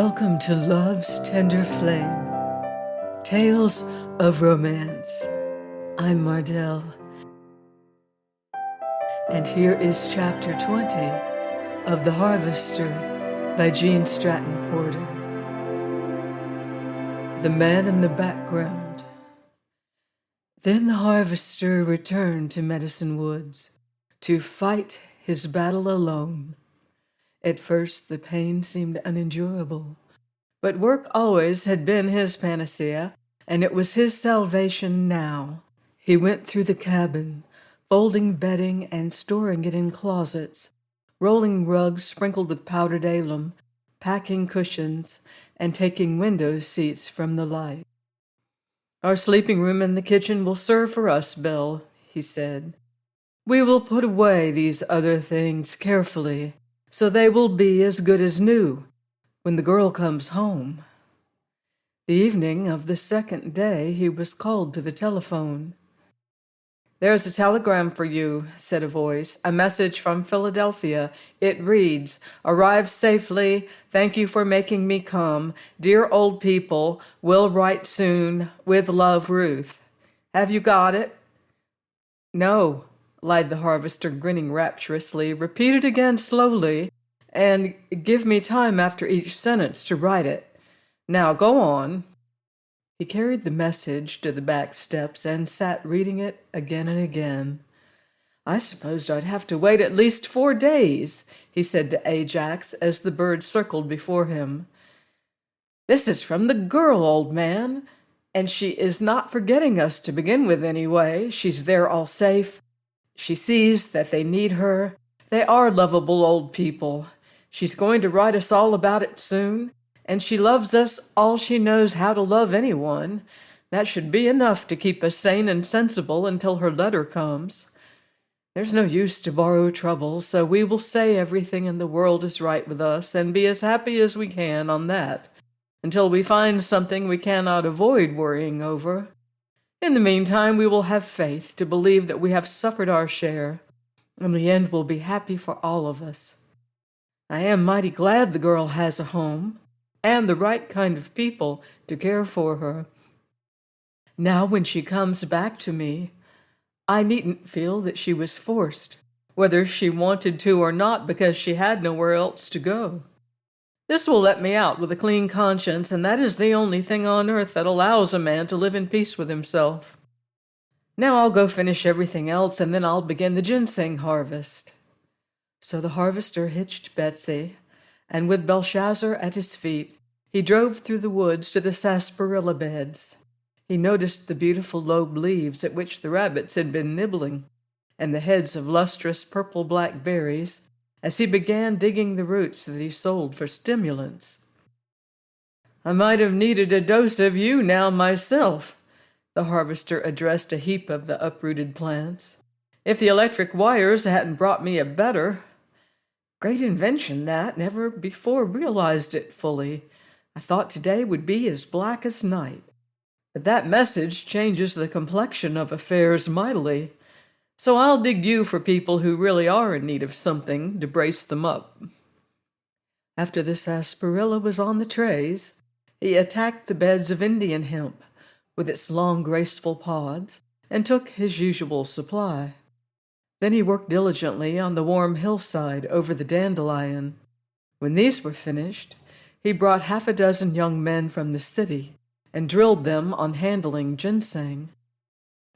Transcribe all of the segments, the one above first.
Welcome to Love's Tender Flame, Tales of Romance. I'm Mardell, and here is Chapter 20 of The Harvester by Jean Stratton Porter. The Man in the Background. Then the harvester returned to Medicine Woods to fight his battle alone. At first the pain seemed unendurable, but work always had been his panacea, and it was his salvation now. He went through the cabin, folding bedding and storing it in closets, rolling rugs sprinkled with powdered alum, packing cushions, and taking window seats from the light. "Our sleeping room and the kitchen will serve for us, Bill," he said. "We will put away these other things carefully, so they will be as good as new when the girl comes home." The evening of the second day he was called to the telephone. "There's a telegram for you," said a voice, "a message from Philadelphia. It reads, 'Arrive safely. Thank you for making me come. Dear old people, will write soon. With love, Ruth.' Have you got it?" "No," lied the harvester, grinning rapturously. "Repeat it again slowly, and give me time after each sentence to write it. Now go on." He carried the message to the back steps and sat reading it again and again. "I supposed I'd have to wait at least 4 days," he said to Ajax as the bird circled before him. "This is from the girl, old man, and she is not forgetting us to begin with anyway. She's there all safe. She sees that they need her. They are lovable old people. She's going to write us all about it soon, and she loves us all she knows how to love anyone. That should be enough to keep us sane and sensible until her letter comes. There's no use to borrow trouble, so we will say everything in the world is right with us and be as happy as we can on that, until we find something we cannot avoid worrying over. In the meantime, we will have faith to believe that we have suffered our share, and the end will be happy for all of us. I am mighty glad the girl has a home, and the right kind of people to care for her. Now when she comes back to me, I needn't feel that she was forced, whether she wanted to or not, because she had nowhere else to go. This will let me out with a clean conscience, and that is the only thing on earth that allows a man to live in peace with himself. Now I'll go finish everything else, and then I'll begin the ginseng harvest." So the harvester hitched Betsy, and with Belshazzar at his feet, he drove through the woods to the sarsaparilla beds. He noticed the beautiful lobe leaves at which the rabbits had been nibbling, and the heads of lustrous purple-black berries, as he began digging the roots that he sold for stimulants. "I might have needed a dose of you now myself," the harvester addressed a heap of the uprooted plants, "if the electric wires hadn't brought me a better. Great invention, that. Never before realized it fully. I thought today would be as black as night. But that message changes the complexion of affairs mightily. So I'll dig you for people who really are in need of something to brace them up." After the sarsaparilla was on the trays, he attacked the beds of Indian hemp with its long, graceful pods, and took his usual supply. Then he worked diligently on the warm hillside over the dandelion. When these were finished, he brought 6 young men from the city and drilled them on handling ginseng.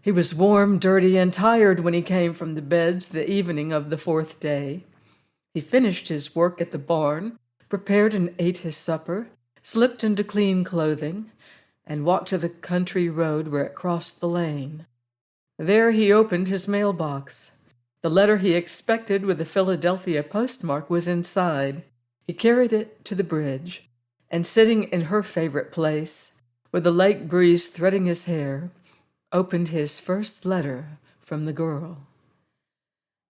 He was warm, dirty, and tired when he came from the beds the evening of the 4th day. He finished his work at the barn, prepared and ate his supper, slipped into clean clothing, and walked to the country road where it crossed the lane. There he opened his mailbox. The letter he expected with the Philadelphia postmark was inside. He carried it to the bridge, and sitting in her favorite place, with the lake breeze threading his hair, opened his first letter from the girl.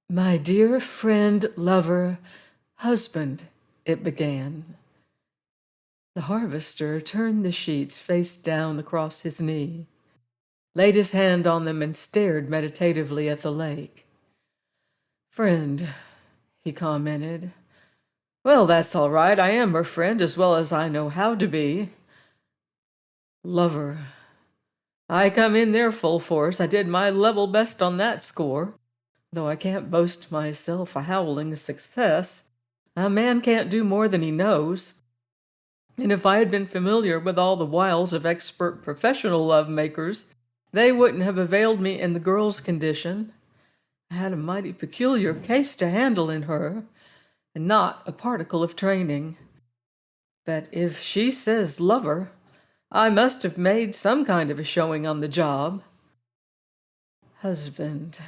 "My dear friend, lover, husband," it began. The harvester turned the sheets face down across his knee, laid his hand on them, and stared meditatively at the lake. "Friend," he commented, Well, that's all right. I am her friend as well as I know how to be. Lover. I come in there full force. I did my level best on that score. Though I can't boast myself a howling success. A man can't do more than he knows. And if I had been familiar with all the wiles of expert professional love-makers, they wouldn't have availed me in the girl's condition. I had a mighty peculiar case to handle in her, and not a particle of training. But if she says lover, I must have made some kind of a showing on the job. Husband.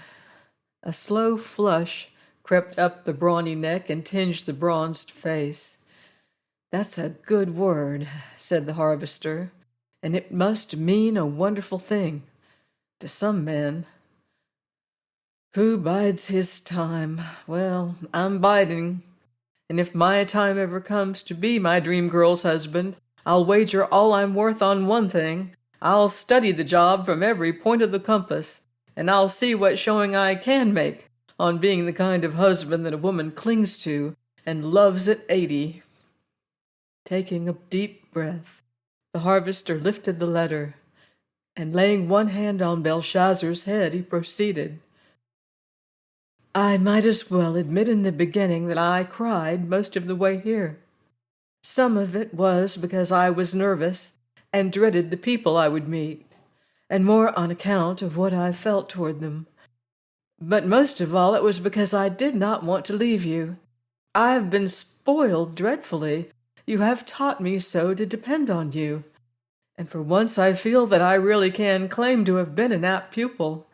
A slow flush crept up the brawny neck and tinged the bronzed face. That's a good word, said the harvester, and it must mean a wonderful thing to some men. Who bides his time? Well, I'm biding, and if my time ever comes to be my dream girl's husband, I'll wager all I'm worth on one thing. I'll study the job from every point of the compass, and I'll see what showing I can make on being the kind of husband that a woman clings to and loves at 80. Taking a deep breath, the harvester lifted the letter, and laying one hand on Belshazzar's head, he proceeded. I might as well admit in the beginning that I cried most of the way here. Some of it was because I was nervous and dreaded the people I would meet, and more on account of what I felt toward them. But most of all it was because I did not want to leave you. I have been spoiled dreadfully. You have taught me so to depend on you, and for once I feel that I really can claim to have been an apt pupil,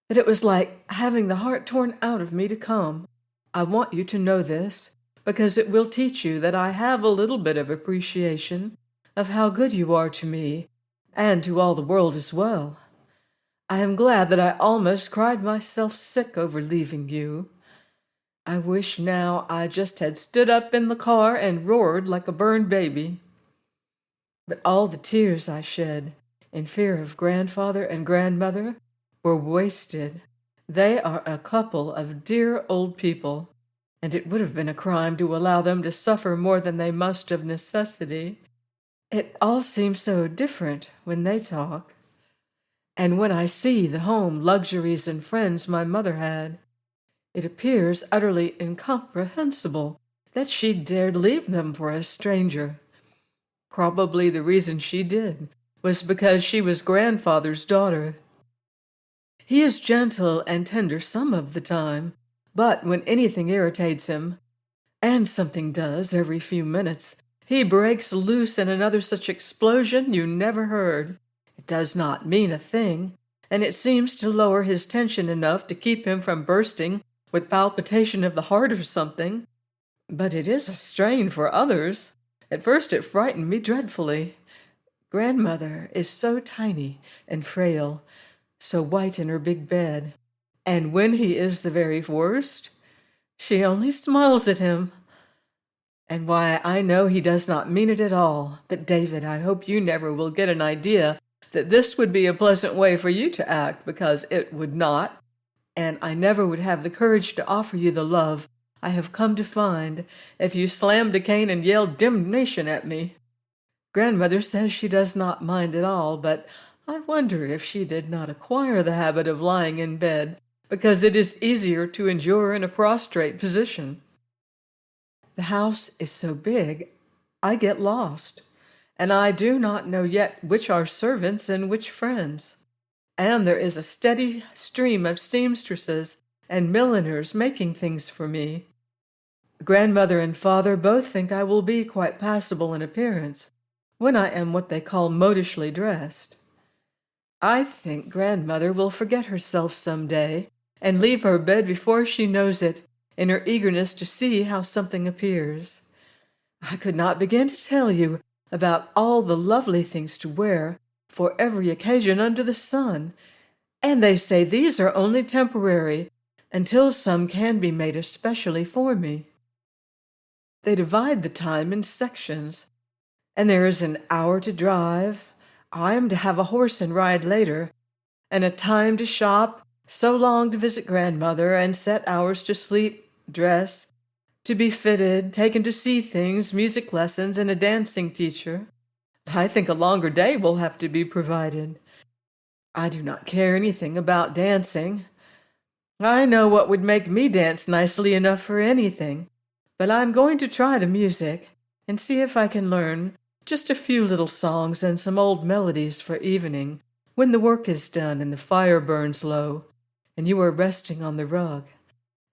that it was like having the heart torn out of me to come. I want you to know this, because it will teach you that I have a little bit of appreciation of how good you are to me, and to all the world as well. I am glad that I almost cried myself sick over leaving you. I wish now I just had stood up in the car and roared like a burned baby. But all the tears I shed in fear of grandfather and grandmother were wasted. They are a couple of dear old people, and it would have been a crime to allow them to suffer more than they must of necessity. It all seems so different when they talk. And when I see the home, luxuries, and friends my mother had, it appears utterly incomprehensible that she dared leave them for a stranger. Probably the reason she did was because she was grandfather's daughter. He is gentle and tender some of the time, but when anything irritates him, and something does every few minutes, he breaks loose in another such explosion you never heard. It does not mean a thing, and it seems to lower his tension enough to keep him from bursting with palpitation of the heart or something. But it is a strain for others. At first it frightened me dreadfully. Grandmother is so tiny and frail, so white in her big bed, and when he is the very worst, she only smiles at him. And why, I know he does not mean it at all. But, David, I hope you never will get an idea that this would be a pleasant way for you to act, because it would not, and I never would have the courage to offer you the love I have come to find if you slammed a cane and yelled damnation at me. Grandmother says she does not mind at all, but I wonder if she did not acquire the habit of lying in bed, because it is easier to endure in a prostrate position. The house is so big, I get lost, and I do not know yet which are servants and which friends. And there is a steady stream of seamstresses and milliners making things for me. Grandmother and father both think I will be quite passable in appearance when I am what they call modishly dressed. I think grandmother will forget herself some day and leave her bed before she knows it, in her eagerness to see how something appears. I could not begin to tell you about all the lovely things to wear for every occasion under the sun, and they say these are only temporary, until some can be made especially for me. They divide the time in sections, and there is an hour to drive. I am to have a horse and ride later, and a time to shop, so long to visit grandmother, and set hours to sleep, dress, to be fitted, taken to see things, music lessons, and a dancing teacher. I think a longer day will have to be provided. I do not care anything about dancing. I know what would make me dance nicely enough for anything, but I'm going to try the music and see if I can learn just a few little songs and some old melodies for evening when the work is done and the fire burns low and you are resting on the rug.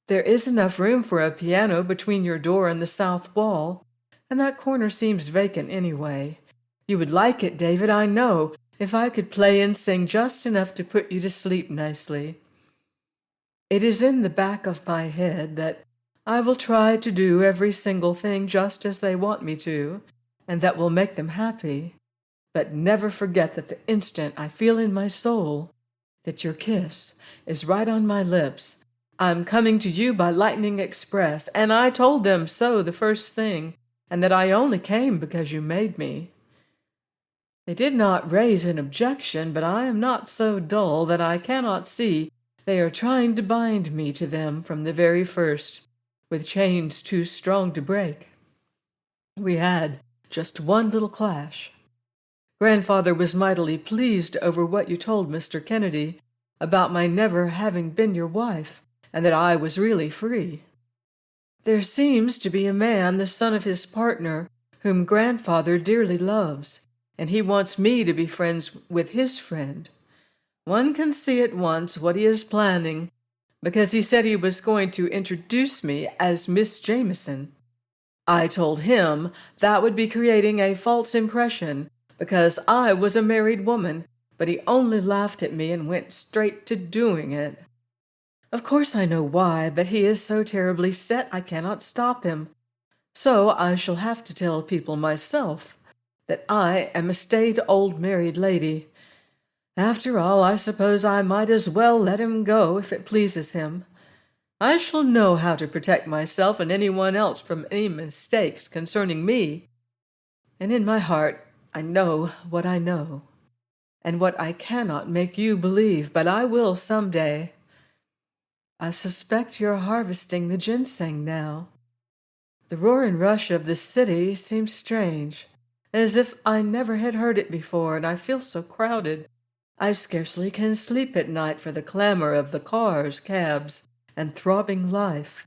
There is enough room for a piano between your door and the south wall, and that corner seems vacant anyway. You would like it, David, I know, if I could play and sing just enough to put you to sleep nicely. It is in the back of my head that I will try to do every single thing just as they want me to, and that will make them happy. But never forget that the instant I feel in my soul that your kiss is right on my lips, I'm coming to you by lightning express, and I told them so the first thing, and that I only came because you made me. They did not raise an objection, but I am not so dull that I cannot see they are trying to bind me to them from the very first, with chains too strong to break. We had just one little clash. Grandfather was mightily pleased over what you told Mr. Kennedy about my never having been your wife, and that I was really free. There seems to be a man, the son of his partner, whom Grandfather dearly loves, and he wants me to be friends with his friend. One can see at once what he is planning, because he said he was going to introduce me as Miss Jameson. I told him that would be creating a false impression, because I was a married woman, but he only laughed at me and went straight to doing it. Of course I know why, but he is so terribly set I cannot stop him. So I shall have to tell people myself that I am a staid old married lady. After all, I suppose I might as well let him go if it pleases him. I shall know how to protect myself and anyone else from any mistakes concerning me. And in my heart, I know what I know, and what I cannot make you believe, but I will some day. I suspect you're harvesting the ginseng now. The roar and rush of the city seems strange, as if I never had heard it before, and I feel so crowded. I scarcely can sleep at night for the clamor of the cars, cabs, and throbbing life.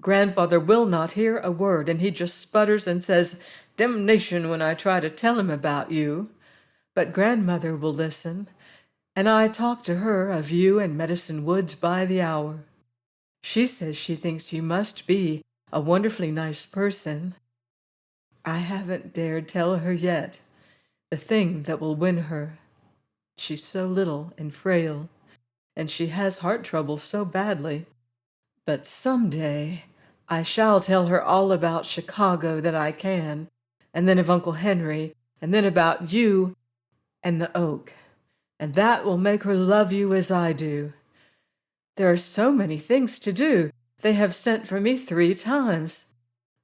Grandfather will not hear a word, and he just sputters and says, "Damnation," when I try to tell him about you. But Grandmother will listen, and I talk to her of you and Medicine Woods by the hour. She says she thinks you must be a wonderfully nice person. I haven't dared tell her yet the thing that will win her. She's so little and frail, and she has heart trouble so badly. But someday I shall tell her all about Chicago that I can, and then of Uncle Henry, and then about you and the oak, and that will make her love you as I do. There are so many things to do. They have sent for me 3 times.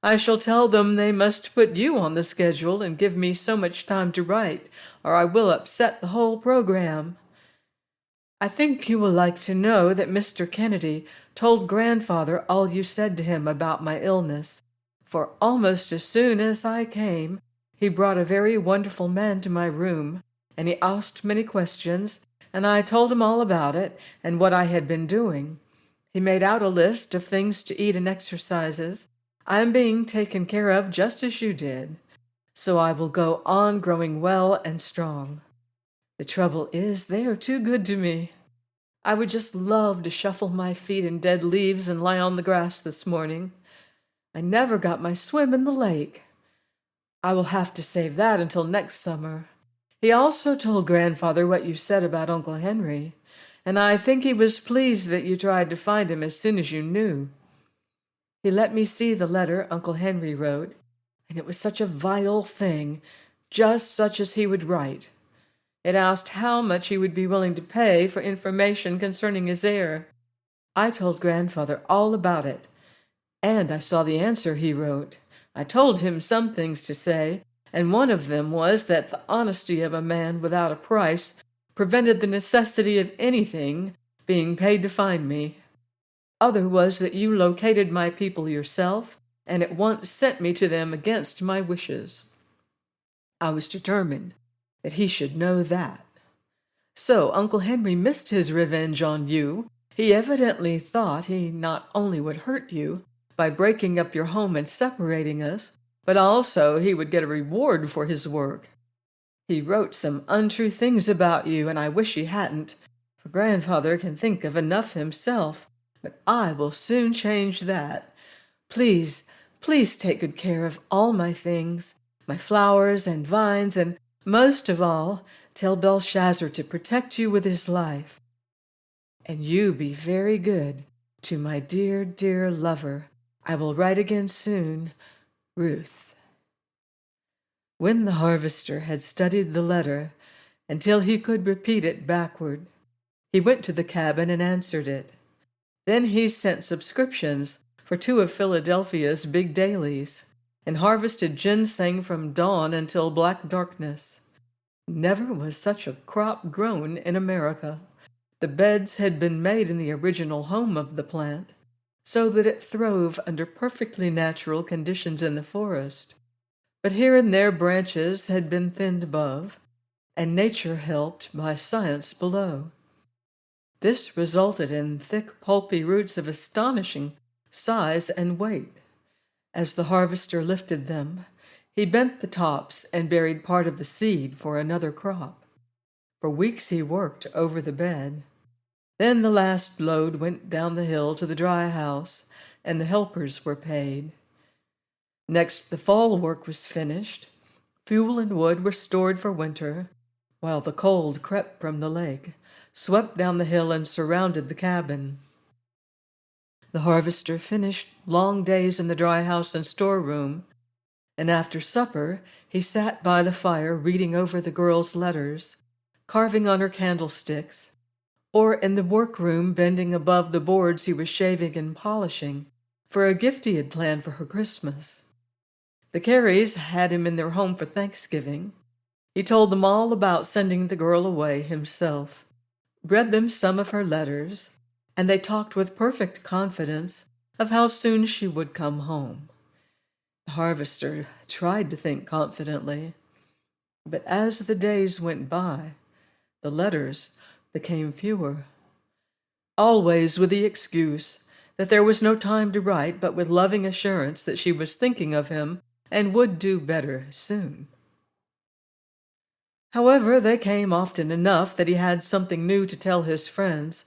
I shall tell them they must put you on the schedule and give me so much time to write, or I will upset the whole program. I think you will like to know that Mr. Kennedy told Grandfather all you said to him about my illness, for almost as soon as I came, he brought a very wonderful man to my room, and he asked many questions, and I told him all about it and what I had been doing. He made out a list of things to eat and exercises. I am being taken care of just as you did, so I will go on growing well and strong. The trouble is, they are too good to me. I would just love to shuffle my feet in dead leaves and lie on the grass this morning. I never got my swim in the lake. I will have to save that until next summer. He also told Grandfather what you said about Uncle Henry, and I think he was pleased that you tried to find him as soon as you knew. He let me see the letter Uncle Henry wrote, and it was such a vile thing, just such as he would write. It asked how much he would be willing to pay for information concerning his heir. I told Grandfather all about it, and I saw the answer he wrote. I told him some things to say, and one of them was that the honesty of a man without a price prevented the necessity of anything being paid to find me. Other was that you located my people yourself, and at once sent me to them against my wishes. I was determined that he should know that. So Uncle Henry missed his revenge on you. He evidently thought he not only would hurt you by breaking up your home and separating us, but also he would get a reward for his work. He wrote some untrue things about you, and I wish he hadn't, for grandfather can think of enough himself, but I will soon change that. Please, please take good care of all my things, my flowers and vines, and most of all, tell Belshazzar to protect you with his life. And you be very good to my dear, dear lover. I will write again soon. Ruth. When the harvester had studied the letter until he could repeat it backward, he went to the cabin and answered it. Then he sent subscriptions for 2 of Philadelphia's big dailies and harvested ginseng from dawn until black darkness. Never was such a crop grown in America. The beds had been made in the original home of the plant, so that it throve under perfectly natural conditions in the forest. But here and there branches had been thinned above, and nature helped by science below. This resulted in thick, pulpy roots of astonishing size and weight. As the harvester lifted them, he bent the tops and buried part of the seed for another crop. For weeks he worked over the bed. Then the last load went down the hill to the dry house, and the helpers were paid. Next, the fall work was finished. Fuel and wood were stored for winter, while the cold crept from the lake, swept down the hill, and surrounded the cabin. The harvester finished long days in the dry house and storeroom, and after supper he sat by the fire reading over the girl's letters, carving on her candlesticks, or in the workroom bending above the boards he was shaving and polishing for a gift he had planned for her Christmas. The Careys had him in their home for Thanksgiving. He told them all about sending the girl away himself, read them some of her letters, and they talked with perfect confidence of how soon she would come home. The harvester tried to think confidently, but as the days went by, the letters became fewer, always with the excuse that there was no time to write, but with loving assurance that she was thinking of him and would do better soon. However, they came often enough that he had something new to tell his friends,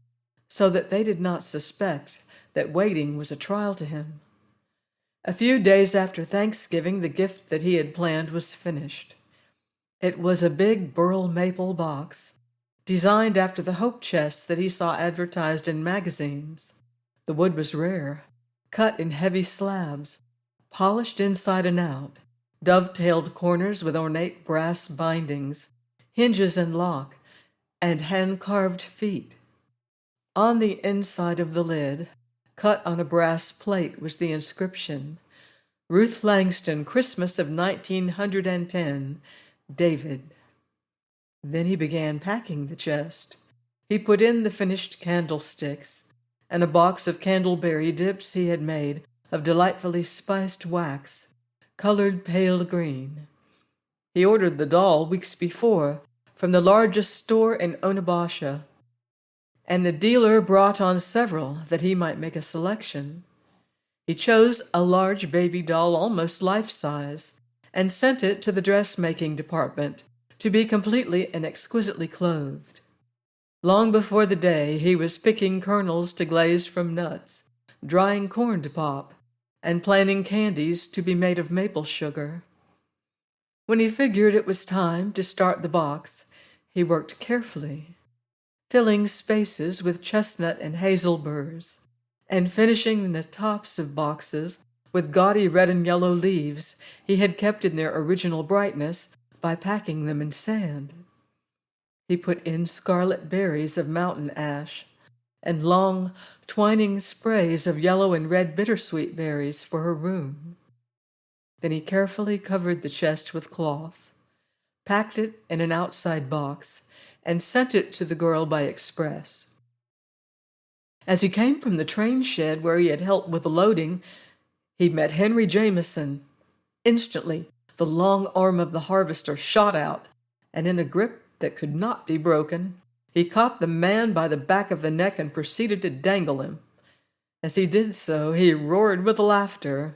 so that they did not suspect that waiting was a trial to him. A few days after Thanksgiving, the gift that he had planned was finished. It was a big burl maple box, designed after the hope chests that he saw advertised in magazines. The wood was rare, cut in heavy slabs, polished inside and out, dovetailed corners with ornate brass bindings, hinges and lock, and hand-carved feet. On the inside of the lid, cut on a brass plate, was the inscription, Ruth Langston, Christmas of 1910, David. Then he began packing the chest. He put in the finished candlesticks and a box of candleberry dips he had made of delightfully spiced wax, colored pale green. He ordered the doll weeks before from the largest store in Onabasha, and the dealer brought on several that he might make a selection. He chose a large baby doll almost life-size and sent it to the dressmaking department to be completely and exquisitely clothed. Long before the day, he was picking kernels to glaze from nuts, drying corn to pop, and planning candies to be made of maple sugar. When he figured it was time to start the box, he worked carefully, filling spaces with chestnut and hazel burrs, and finishing the tops of boxes with gaudy red and yellow leaves he had kept in their original brightness by packing them in sand. He put in scarlet berries of mountain ash and long, twining sprays of yellow and red bittersweet berries for her room. Then he carefully covered the chest with cloth, packed it in an outside box, and sent it to the girl by express. As he came from the train shed where he had helped with the loading, He met Henry Jameson. Instantly, the long arm of the harvester shot out, and in a grip that could not be broken, he caught the man by the back of the neck and proceeded to dangle him. As he did so, he roared with laughter.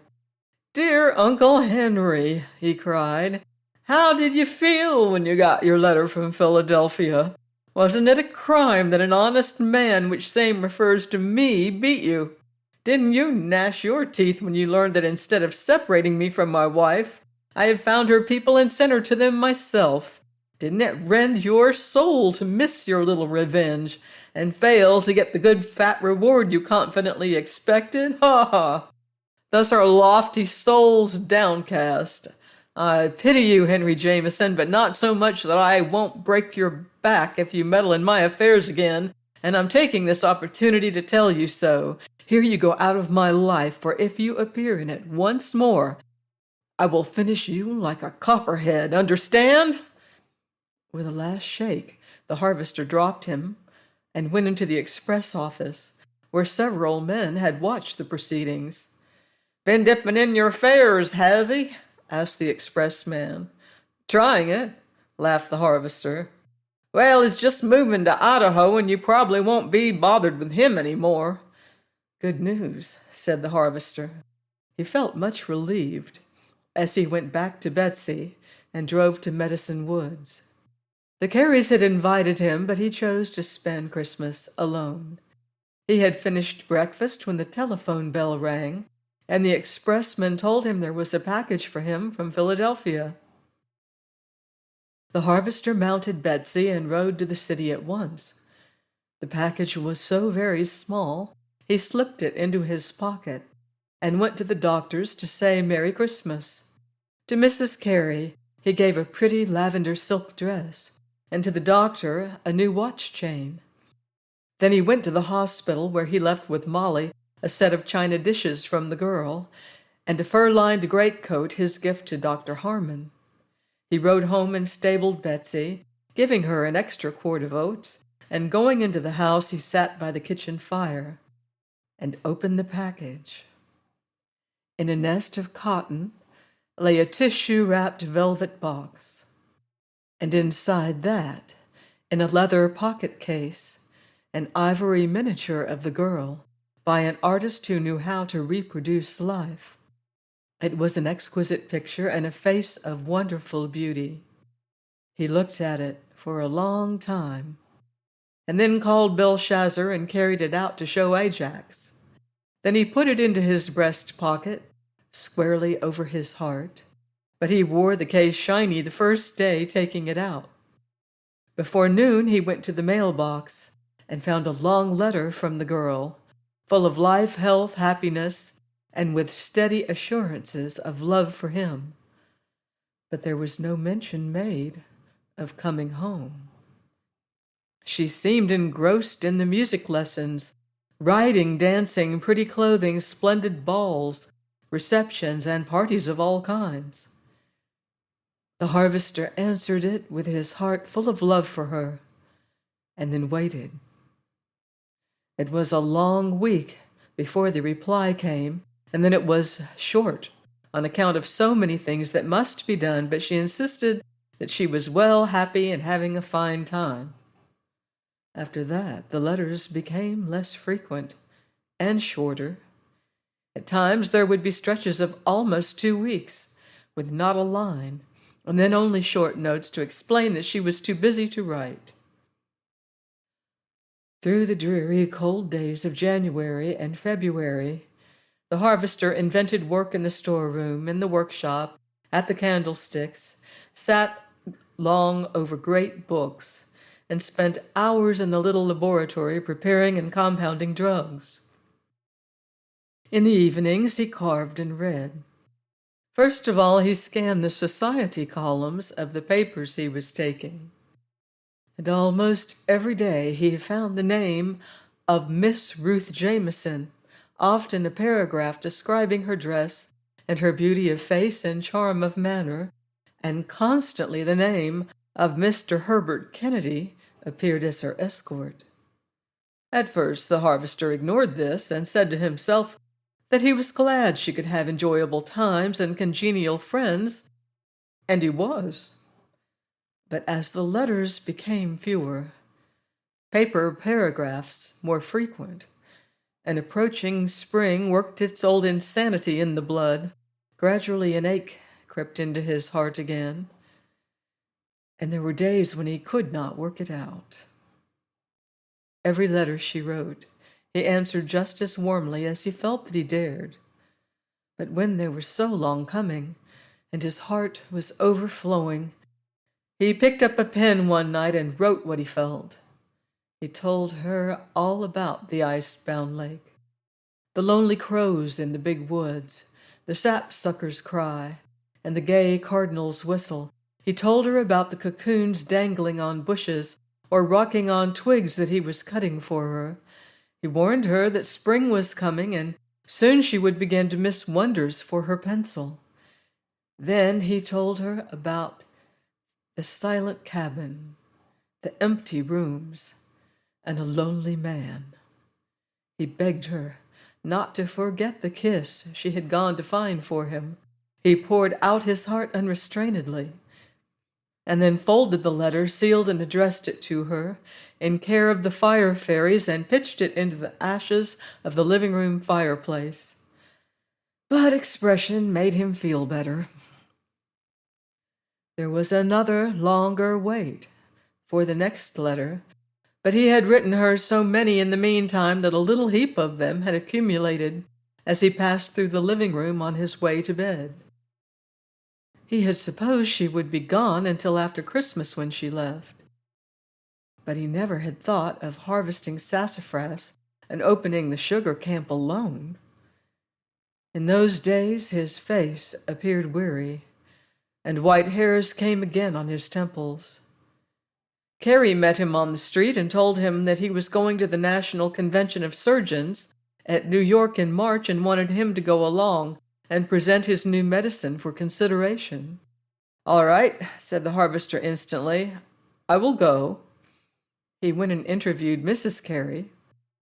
"Dear Uncle Henry," he cried, "how did you feel when you got your letter from Philadelphia? Wasn't it a crime that an honest man, which same refers to me, beat you? Didn't you gnash your teeth when you learned that instead of separating me from my wife, I had found her people and sent her to them myself? Didn't it rend your soul to miss your little revenge and fail to get the good fat reward you confidently expected? Ha ha! Thus are lofty souls downcast. I pity you, Henry Jameson, but not so much that I won't break your back if you meddle in my affairs again, and I'm taking this opportunity to tell you so. Here you go out of my life, for if you appear in it once more, I will finish you like a copperhead. Understand?" With a last shake, the harvester dropped him and went into the express office, where several men had watched the proceedings. "Been dipping in your fares, has he?" asked the expressman. "Trying it," laughed the harvester. "Well, he's just moving to Idaho, and you probably won't be bothered with him any more." "Good news," said the harvester. He felt much relieved as he went back to Betsy and drove to Medicine Woods. The Careys had invited him, but he chose to spend Christmas alone. He had finished breakfast when the telephone bell rang, and the expressman told him there was a package for him from Philadelphia. The harvester mounted Betsy and rode to the city at once. The package was so very small, he slipped it into his pocket and went to the doctor's to say Merry Christmas. To Mrs. Carey, he gave a pretty lavender silk dress, and to the doctor a new watch chain. Then he went to the hospital, where he left with Molly a set of china dishes from the girl, and a fur-lined greatcoat, his gift to Dr. Harmon. He rode home and stabled Betsy, giving her an extra quart of oats, and going into the house he sat by the kitchen fire and opened the package. In a nest of cotton lay a tissue-wrapped velvet box, and inside that, in a leather pocket case, an ivory miniature of the girl by an artist who knew how to reproduce life. It was an exquisite picture and a face of wonderful beauty. He looked at it for a long time, and then called Belshazzar and carried it out to show Ajax. Then he put it into his breast pocket, squarely over his heart, but he wore the case shiny the first day taking it out. Before noon he went to the mailbox and found a long letter from the girl, full of life, health, happiness, and with steady assurances of love for him. But there was no mention made of coming home. She seemed engrossed in the music lessons, riding, dancing, pretty clothing, splendid balls, receptions, and parties of all kinds. The harvester answered it with his heart full of love for her, and then waited. It was a long week before the reply came, and then it was short on account of so many things that must be done, but she insisted that she was well, happy, and having a fine time. After that, the letters became less frequent and shorter. At times there would be stretches of almost 2 weeks, with not a line, and then only short notes to explain that she was too busy to write. Through the dreary, cold days of January and February, the harvester invented work in the storeroom, in the workshop, at the candlesticks, sat long over great books, and spent hours in the little laboratory preparing and compounding drugs. In the evenings he carved and read. First of all, he scanned the society columns of the papers he was taking. And almost every day he found the name of Miss Ruth Jameson, often a paragraph describing her dress and her beauty of face and charm of manner, and constantly the name of Mr. Herbert Kennedy appeared as her escort. At first the harvester ignored this and said to himself that he was glad she could have enjoyable times and congenial friends, and he was. But as the letters became fewer, paper paragraphs more frequent, and approaching spring worked its old insanity in the blood, gradually an ache crept into his heart again, and there were days when he could not work it out. Every letter she wrote, he answered just as warmly as he felt that he dared. But when they were so long coming, and his heart was overflowing, he picked up a pen one night and wrote what he felt. He told her all about the ice-bound lake, the lonely crows in the big woods, the sapsucker's cry, and the gay cardinal's whistle. He told her about the cocoons dangling on bushes or rocking on twigs that he was cutting for her. He warned her that spring was coming and soon she would begin to miss wonders for her pencil. Then he told her about the silent cabin, the empty rooms, and a lonely man. He begged her not to forget the kiss she had gone to find for him. He poured out his heart unrestrainedly, and then folded the letter, sealed and addressed it to her, in care of the fire fairies, and pitched it into the ashes of the living room fireplace. But expression made him feel better. There was another longer wait for the next letter, but he had written her so many in the meantime that a little heap of them had accumulated as he passed through the living room on his way to bed. He had supposed she would be gone until after Christmas when she left, but he never had thought of harvesting sassafras and opening the sugar camp alone. In those days his face appeared weary, and white hairs came again on his temples. Carrie met him on the street and told him that he was going to the National Convention of Surgeons at New York in March and wanted him to go along and present his new medicine for consideration. "All right," said the harvester instantly. "I will go." He went and interviewed Mrs. Carey,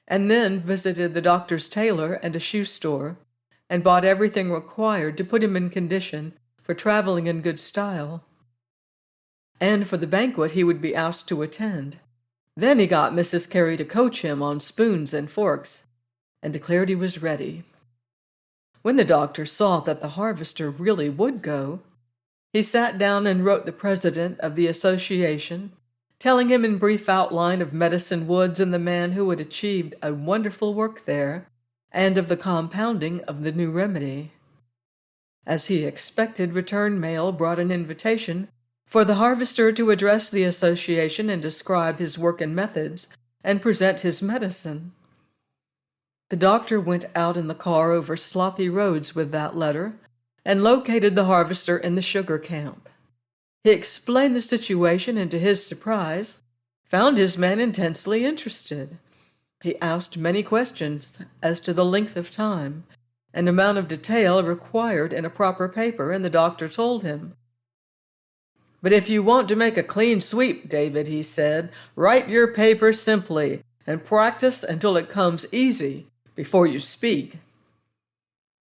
and then visited the doctor's tailor and a shoe store, and bought everything required to put him in condition for traveling in good style, and for the banquet he would be asked to attend. Then he got Mrs. Carey to coach him on spoons and forks, and declared he was ready. When the doctor saw that the harvester really would go, he sat down and wrote the president of the association, telling him in brief outline of Medicine Woods and the man who had achieved a wonderful work there, and of the compounding of the new remedy. As he expected, return mail brought an invitation for the harvester to address the association and describe his work and methods, and present his medicine. The doctor went out in the car over sloppy roads with that letter, and located the harvester in the sugar camp. He explained the situation, and to his surprise, found his man intensely interested. He asked many questions as to the length of time and amount of detail required in a proper paper, and the doctor told him. "But if you want to make a clean sweep, David," he said, "write your paper simply and practice until it comes easy before you speak."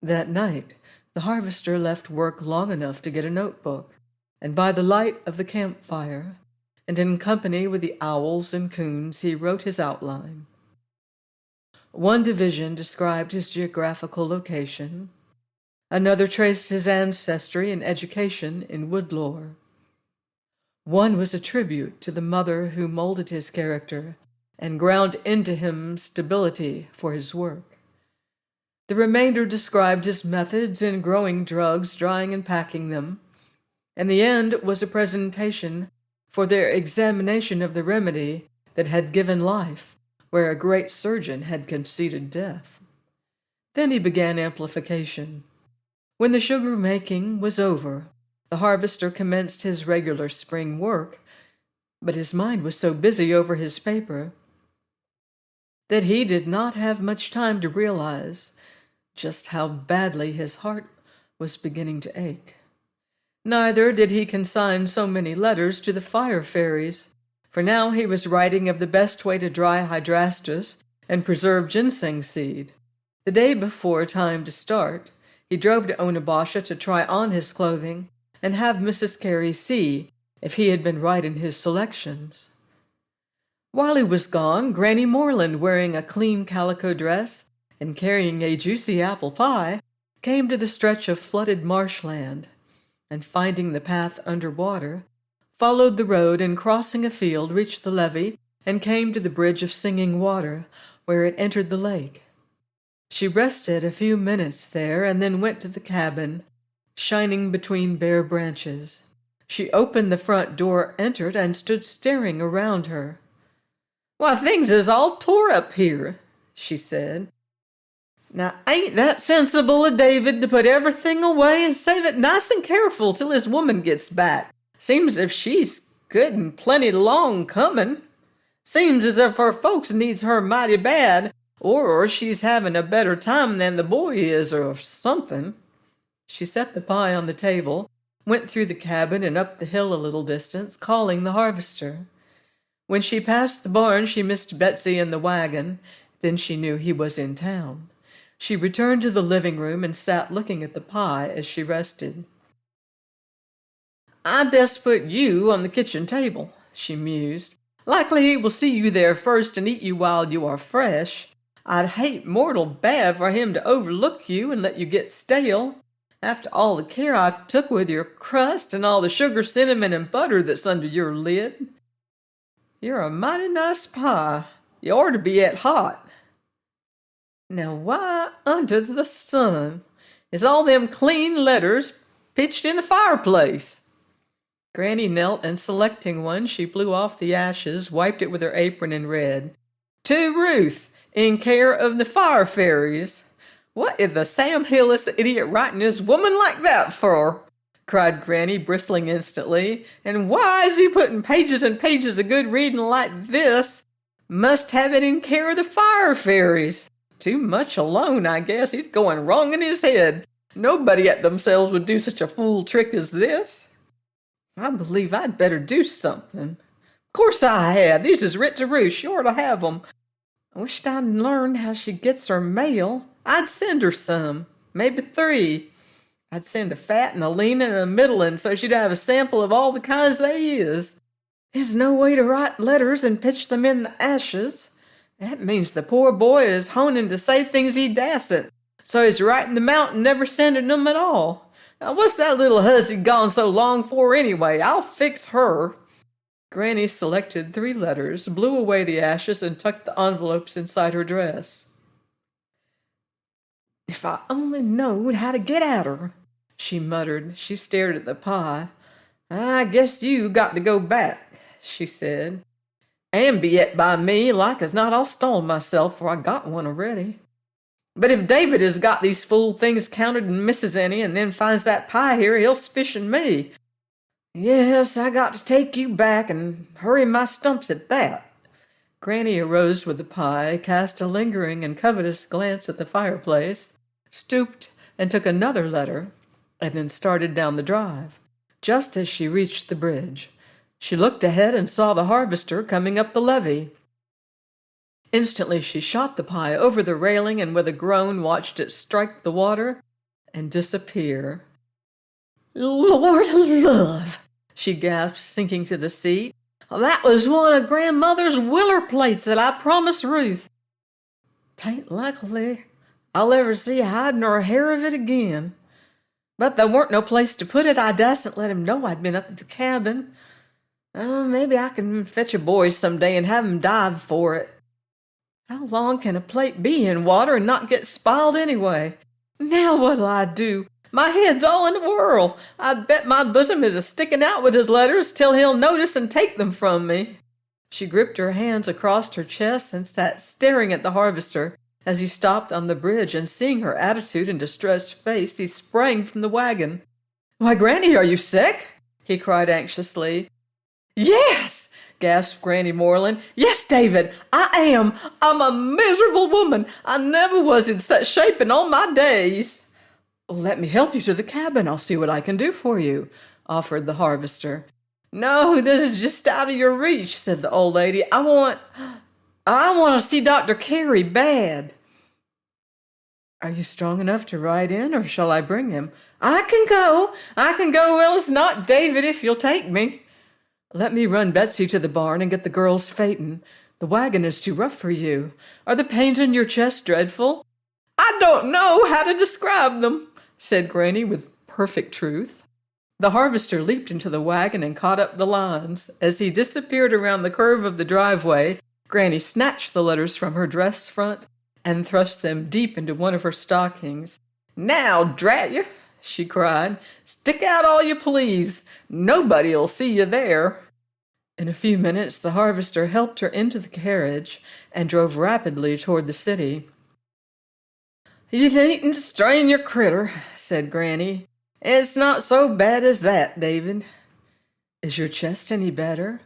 That night, the harvester left work long enough to get a notebook, and by the light of the campfire, and in company with the owls and coons, he wrote his outline. One division described his geographical location. Another traced his ancestry and education in woodlore. One was a tribute to the mother who molded his character and ground into him stability for his work. The remainder described his methods in growing drugs, drying and packing them, and the end was a presentation for their examination of the remedy that had given life where a great surgeon had conceded death. Then he began amplification. When the sugar making was over, the harvester commenced his regular spring work, but his mind was so busy over his paper that he did not have much time to realize just how badly his heart was beginning to ache. Neither did he consign so many letters to the fire fairies, for now he was writing of the best way to dry hydrastis and preserve ginseng seed, The day before time to start, he drove to Onabasha to try on his clothing and have Mrs. Carey see if he had been right in his selections. While he was gone, Granny Moreland, wearing a clean calico dress and carrying a juicy apple pie, came to the stretch of flooded marshland, and finding the path under water, followed the road and crossing a field reached the levee and came to the bridge of Singing Water, where it entered the lake. She rested a few minutes there and then went to the cabin, shining between bare branches. She opened the front door, entered, and stood staring around her. "Why, things is all tore up here," she said. "Now, ain't that sensible of David to put everything away and save it nice and careful till his woman gets back? Seems as if she's good and plenty long coming. Seems as if her folks needs her mighty bad, or she's having a better time than the boy is, or something." She set the pie on the table, went through the cabin and up the hill a little distance, calling the harvester. When she passed the barn, she missed Betsy in the wagon. Then she knew he was in town. She returned to the living room and sat looking at the pie as she rested. "I best put you on the kitchen table," she mused. "Likely he will see you there first and eat you while you are fresh. I'd hate mortal bad for him to overlook you and let you get stale. After all the care I've took with your crust and all the sugar, cinnamon, and butter that's under your lid. You're a mighty nice pie. You ought to be et hot. Now why under the sun is all them clean letters pitched in the fireplace?" Granny knelt, and selecting one, she blew off the ashes, wiped it with her apron, and read, "To Ruth, in care of the fire fairies." "What is the Sam Hill is the idiot writing his woman like that for?" cried Granny, bristling instantly. "And why is he putting pages and pages of good reading like this? Must have it in care of the fire fairies. Too much alone, I guess. He's going wrong in his head. Nobody at themselves would do such a fool trick as this. I believe I'd better do something. Course I had. These is writ to Ruth. She ought to have 'em. I wished I'd learned how she gets her mail. I'd send her some, maybe 3. I'd send a fat and a lean and a middlin' so she'd have a sample of all the kinds they is. There's no way to write letters and pitch them in the ashes. That means the poor boy is honing to say things he dasn't, so he's writing them out and never sending them at all. Now what's that little hussy gone so long for anyway? I'll fix her." Granny selected 3 letters, blew away the ashes, and tucked the envelopes inside her dress. "If I only knowed how to get at her," she muttered. She stared at the pie. "I guess you got to go back," she said. "And be et by me, like as not I'll stall myself, for I got one already. But if David has got these fool things counted and misses any, and then finds that pie here, he'll suspicion me. Yes, I got to take you back and hurry my stumps at that." Granny arose with the pie, cast a lingering and covetous glance at the fireplace, stooped and took another letter, and then started down the drive. Just as she reached the bridge, she looked ahead and saw the harvester coming up the levee. Instantly she shot the pie over the railing and with a groan watched it strike the water and disappear. "Lord of love!" she gasped, sinking to the seat. "That was one of Grandmother's willer plates that I promised Ruth. 'Tain't likely I'll ever see hide nor hair of it again. But there weren't no place to put it. I dasn't let him know I'd been up at the cabin. Maybe I can fetch a boy some day and have him dive for it. How long can a plate be in water and not get spiled anyway? Now what'll I do? My head's all in a whirl. I bet my bosom is a-sticking out with his letters till he'll notice and take them from me." She gripped her hands across her chest and sat staring at the harvester as he stopped on the bridge, and seeing her attitude and distressed face, he sprang from the wagon. "Why, Granny, are you sick?" he cried anxiously. "Yes," gasped Granny Moreland. "Yes, David, I am. I'm a miserable woman. I never was in such shape in all my days." "Let me help you to the cabin. I'll see what I can do for you," offered the harvester. "No, this is just out of your reach," said the old lady. I want to see Dr. Carey bad." Are you strong enough to ride in, or shall I bring him? I can go. I can go well as not, David, if you'll take me. Let me run Betsy to the barn and get the girls phaeton. The wagon is too rough for you. Are the pains in your chest dreadful? I don't know how to describe them, said Granny with perfect truth. The harvester leaped into the wagon and caught up the lines. As he disappeared around the curve of the driveway, Granny snatched the letters from her dress front and thrust them deep into one of her stockings. Now, drat you, she cried, stick out all you please. Nobody'll see you there. In a few minutes, the harvester helped her into the carriage and drove rapidly toward the city. You needn't strain your critter, said Granny. It's not so bad as that, David. Is your chest any better?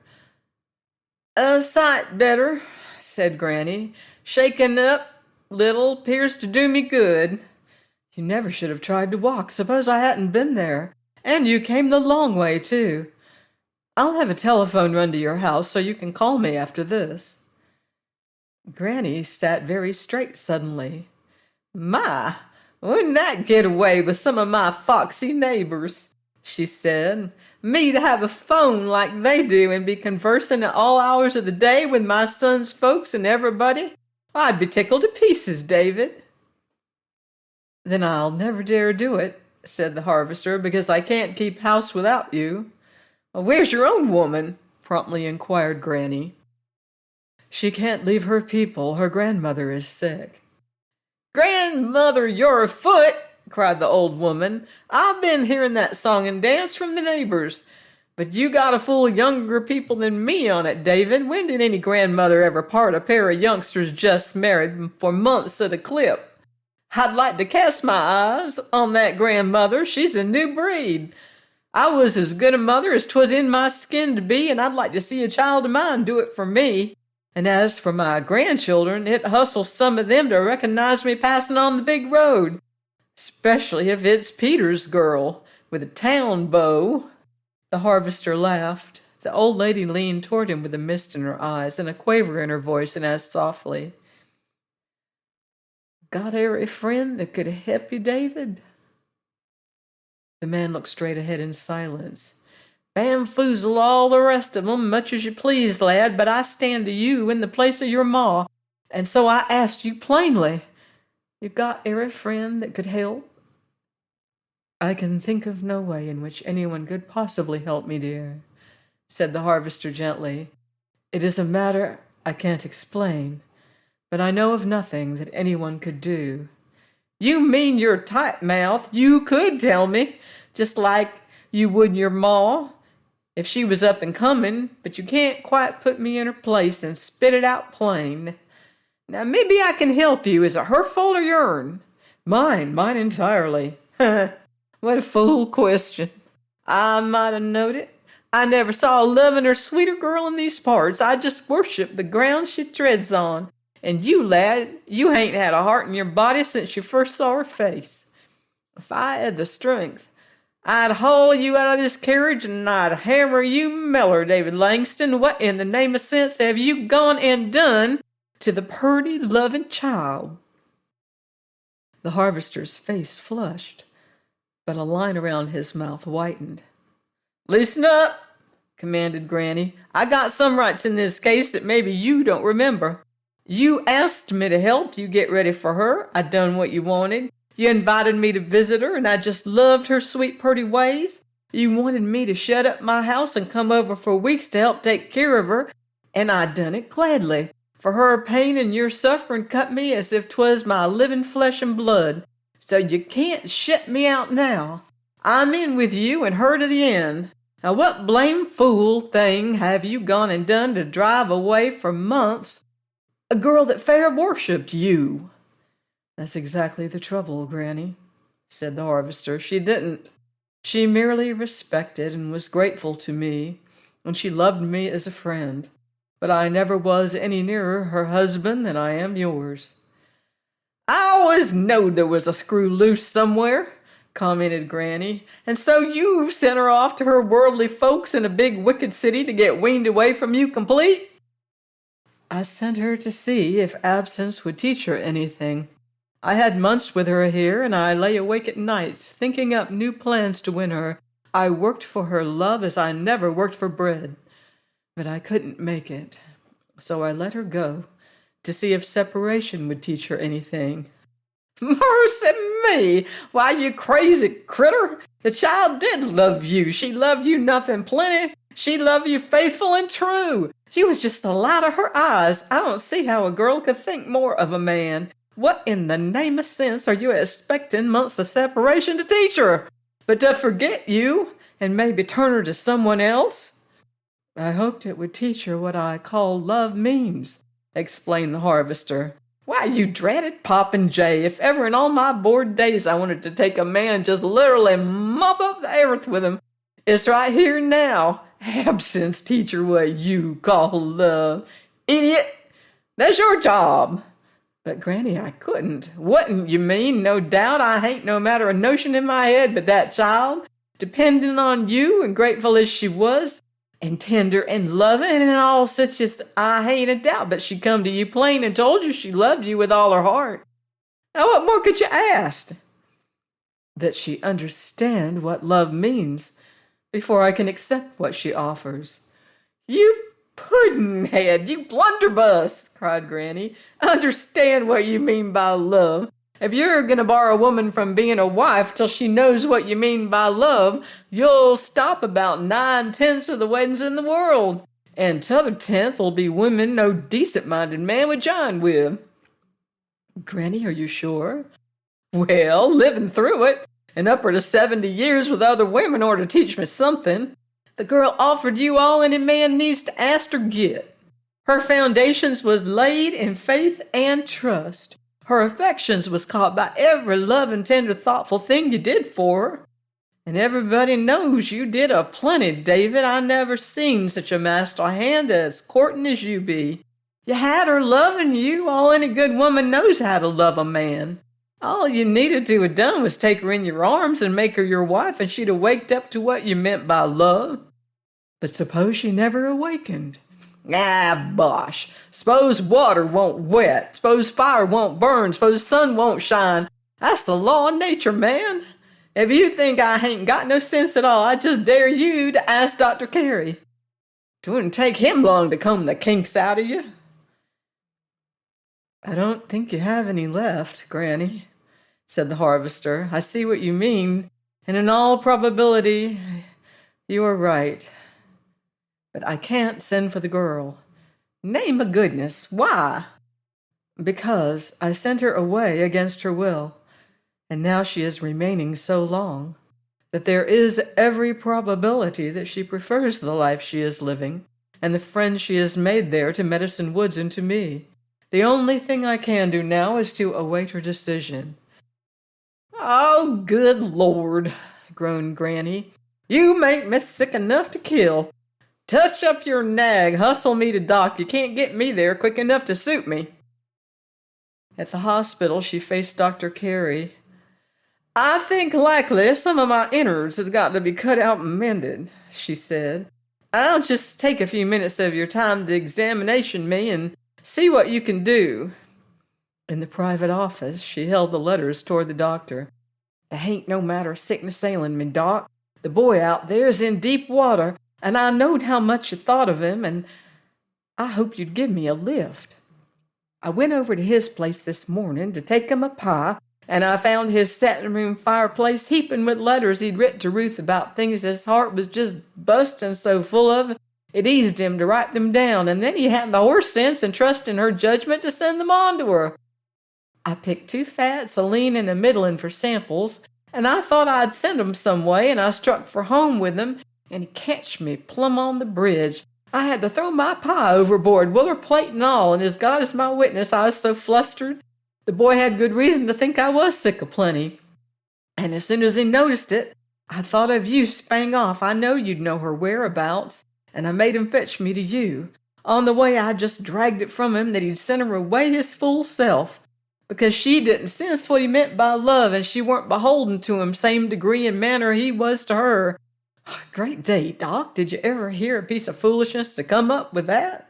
A sight better, said Granny. Shaken up little appears to do me good. You never should have tried to walk. Suppose I hadn't been there. And you came the long way, too. I'll have a telephone run to your house so you can call me after this. Granny sat very straight suddenly. My, wouldn't that get away with some of my foxy neighbors, she said. Me to have a phone like they do and be conversing at all hours of the day with my son's folks and everybody? I'd be tickled to pieces, David. Then I'll never dare do it, said the harvester, because I can't keep house without you. Well, where's your own woman? Promptly inquired Granny. She can't leave her people. Her grandmother is sick. Grandmother, you're afoot, cried the old woman. I've been hearing that song and dance from the neighbors. But you got to fool younger people than me on it, David. When did any grandmother ever part a pair of youngsters just married for months at a clip? I'd like to cast my eyes on that grandmother. She's a new breed. I was as good a mother as 'twas in my skin to be, and I'd like to see a child of mine do it for me. And as for my grandchildren, it hustles some of them to recognize me passing on the big road, especially if it's Peter's girl with a town beau. The harvester laughed. The old lady leaned toward him with a mist in her eyes and a quaver in her voice and asked softly, Got a friend that could help you, David? The man looked straight ahead in silence. Bamfoozle all the rest of 'em, much as you please, lad, but I stand to you in the place of your ma, and so I asked you plainly, you got a friend that could help? I can think of no way in which anyone could possibly help me, dear, said the harvester gently. It is a matter I can't explain, but I know of nothing that anyone could do. You mean your tight mouth? You could tell me, just like you would your ma, if she was up and coming, but you can't quite put me in her place and spit it out plain. Now, maybe I can help you. Is it her fault or yourn? Mine entirely. What a fool question. I might have knowed it. I never saw a loving or sweeter girl in these parts. I just worship the ground she treads on. And you, lad, you ain't had a heart in your body since you first saw her face. If I had the strength, I'd haul you out of this carriage and I'd hammer you meller, David Langston. What in the name of sense have you gone and done to the purty, loving child? The harvester's face flushed, but a line around his mouth whitened. Loosen up, commanded Granny. I got some rights in this case that maybe you don't remember. You asked me to help you get ready for her. I done what you wanted. You invited me to visit her, and I just loved her sweet, pretty ways. You wanted me to shut up my house and come over for weeks to help take care of her, and I done it gladly. For her pain and your suffering cut me as if 'twas my living flesh and blood. So you can't shut me out now. I'm in with you and her to the end. Now what blame fool thing have you gone and done to drive away for months a girl that fair worshipped you? That's exactly the trouble, Granny, said the harvester. She didn't. She merely respected and was grateful to me, and she loved me as a friend. But I never was any nearer her husband than I am yours. I always knowed there was a screw loose somewhere, commented Granny. And so you sent her off to her worldly folks in a big wicked city to get weaned away from you complete? I sent her to see if absence would teach her anything, I had months with her here, and I lay awake at nights, thinking up new plans to win her. I worked for her love as I never worked for bread. But I couldn't make it, so I let her go to see if separation would teach her anything. Mercy me! Why, you crazy critter! The child did love you. She loved you nothing plenty. She loved you faithful and true. She was just the light of her eyes. I don't see how a girl could think more of a man. What in the name of sense are you expecting months of separation to teach her? But to forget you and maybe turn her to someone else? I hoped it would teach her what I call love means, explained the harvester. Why, you dratted popinjay, if ever in all my bored days I wanted to take a man and just literally mop up the earth with him, it's right here now. Absence teach her what you call love. Idiot! That's your job. But, Granny, I couldn't. Wouldn't, you mean? No doubt I hain't no matter a notion in my head but that child, depending on you and grateful as she was, and tender and loving and all such as I hain't a doubt but she come to you plain and told you she loved you with all her heart. Now what more could you ask? That she understand what love means before I can accept what she offers. You puddin'-head, you blunderbuss, cried Granny. Understand what you mean by love. If you're going to bar a woman from being a wife till she knows what you mean by love, you'll stop about 9/10 of the weddings in the world, and t'other 10th will be women no decent-minded man would join with. Granny, are you sure? Well, living through it, and upward of 70 years with other women ought to teach me something. The girl offered you all any man needs to ask or get. Her foundations was laid in faith and trust. Her affections was caught by every loving, tender, thoughtful thing you did for her. And everybody knows you did a plenty, David. I never seen such a master hand as courting as you be. You had her loving you, all any good woman knows how to love a man. All you needed to have done was take her in your arms and make her your wife, and she'd have waked up to what you meant by love. But suppose she never awakened? Ah, bosh. Suppose water won't wet. Suppose fire won't burn. Suppose sun won't shine. That's the law of nature, man. If you think I ain't got no sense at all, I just dare you to ask Dr. Carey. 'Twouldn't take him long to comb the kinks out of you. I don't think you have any left, Granny, said the harvester. I see what you mean, and in all probability, you are right. But I can't send for the girl. Name of goodness, why? Because I sent her away against her will, and now she is remaining so long that there is every probability that she prefers the life she is living and the friends she has made there to Medicine Woods and to me. The only thing I can do now is to await her decision. Oh, good Lord, groaned Granny. You make me sick enough to kill. Touch up your nag, hustle me to Doc. You can't get me there quick enough to suit me. At the hospital, she faced Dr. Carey. I think likely some of my innards has got to be cut out and mended, she said. I'll just take a few minutes of your time to examination me and see what you can do. In the private office, she held the letters toward the doctor. There ain't no matter of sickness ailing me, Doc. The boy out there's in deep water, and I knowed how much you thought of him, and I hoped you'd give me a lift. I went over to his place this morning to take him a pie, and I found his setting room fireplace heaping with letters he'd written to Ruth about things his heart was just busting so full of, it eased him to write them down, and then he had the horse sense and trust in her judgment to send them on to her. I picked 2 fats, a lean and a middling for samples, and I thought I'd send 'em some way, and I struck for home with 'em, and he catched me plumb on the bridge. I had to throw my pie overboard, willer plate and all, and as God is my witness, I was so flustered. The boy had good reason to think I was sick aplenty. And as soon as he noticed it, I thought of you spang off. I know you'd know her whereabouts, and I made him fetch me to you. On the way, I just dragged it from him that he'd sent her away his fool self, because she didn't sense what he meant by love, and she weren't beholden to him same degree and manner he was to her. Great day, Doc. Did you ever hear a piece of foolishness to come up with that?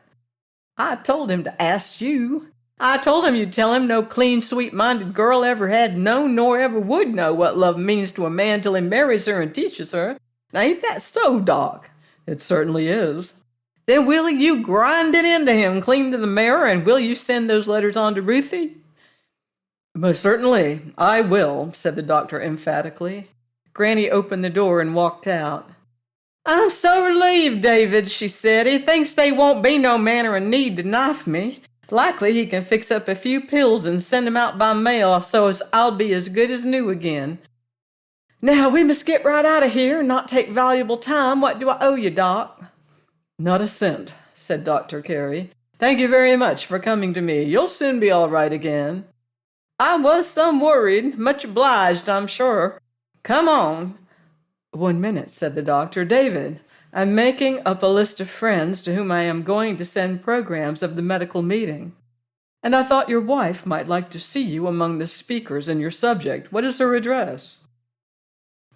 I told him to ask you. I told him you'd tell him no clean, sweet-minded girl ever had known nor ever would know what love means to a man till he marries her and teaches her. Now ain't that so, Doc? It certainly is. Then will you grind it into him clean to the marrow, and will you send those letters on to Ruthie? Most certainly, I will, said the doctor emphatically. Granny opened the door and walked out. I'm so relieved, David, she said. He thinks they won't be no manner of need to knife me. Likely he can fix up a few pills and send 'em out by mail so as I'll be as good as new again. Now we must get right out of here and not take valuable time. What do I owe you, Doc? Not a cent, said Dr. Carey. Thank you very much for coming to me. You'll soon be all right again. I was some worried. Much obliged, I'm sure. Come on. 1 minute, said the doctor. David, I'm making up a list of friends to whom I am going to send programs of the medical meeting. And I thought your wife might like to see you among the speakers in your subject. What is her address?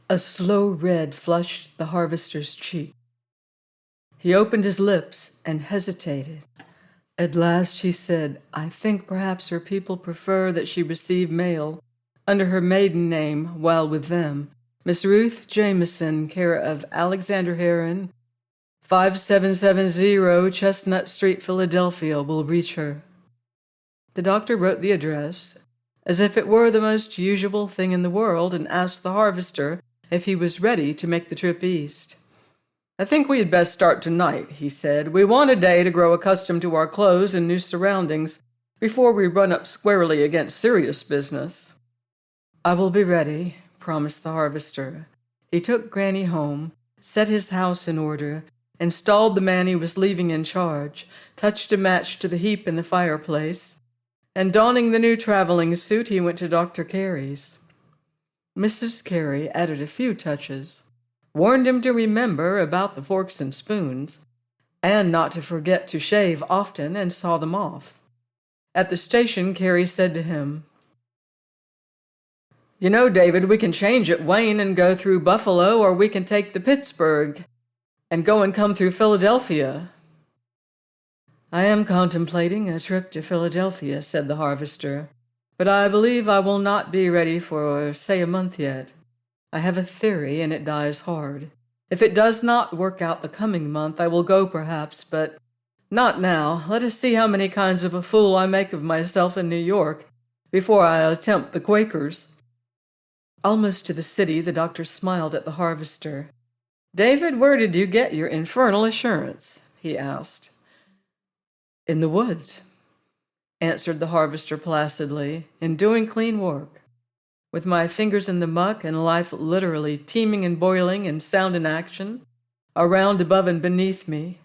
A slow red flushed the harvester's cheek. He opened his lips and hesitated. At last he said, I think perhaps her people prefer that she receive mail under her maiden name while with them. Miss Ruth Jameson, care of Alexander Heron, 5770 Chestnut Street, Philadelphia, will reach her. The doctor wrote the address, as if it were the most usual thing in the world, and asked the harvester if he was ready to make the trip east. I think we had best start tonight, he said. We want a day to grow accustomed to our clothes and new surroundings before we run up squarely against serious business. I will be ready, promised the harvester. He took Granny home, set his house in order, installed the man he was leaving in charge, touched a match to the heap in the fireplace, and donning the new traveling suit, he went to Dr. Carey's. Mrs. Carey added a few touches, warned him to remember about the forks and spoons, and not to forget to shave often, and saw them off. At the station, Carey said to him, You know, David, we can change at Wayne and go through Buffalo, or we can take the Pittsburgh and go and come through Philadelphia. I am contemplating a trip to Philadelphia, said the harvester, but I believe I will not be ready for, say, a month yet. I have a theory, and it dies hard. If it does not work out the coming month, I will go perhaps, but not now. Let us see how many kinds of a fool I make of myself in New York before I attempt the Quakers. Almost to the city, the doctor smiled at the harvester. David, where did you get your infernal assurance? He asked. In the woods, answered the harvester placidly, in doing clean work, with my fingers in the muck and life literally teeming and boiling and sound in action, around, above, and beneath me.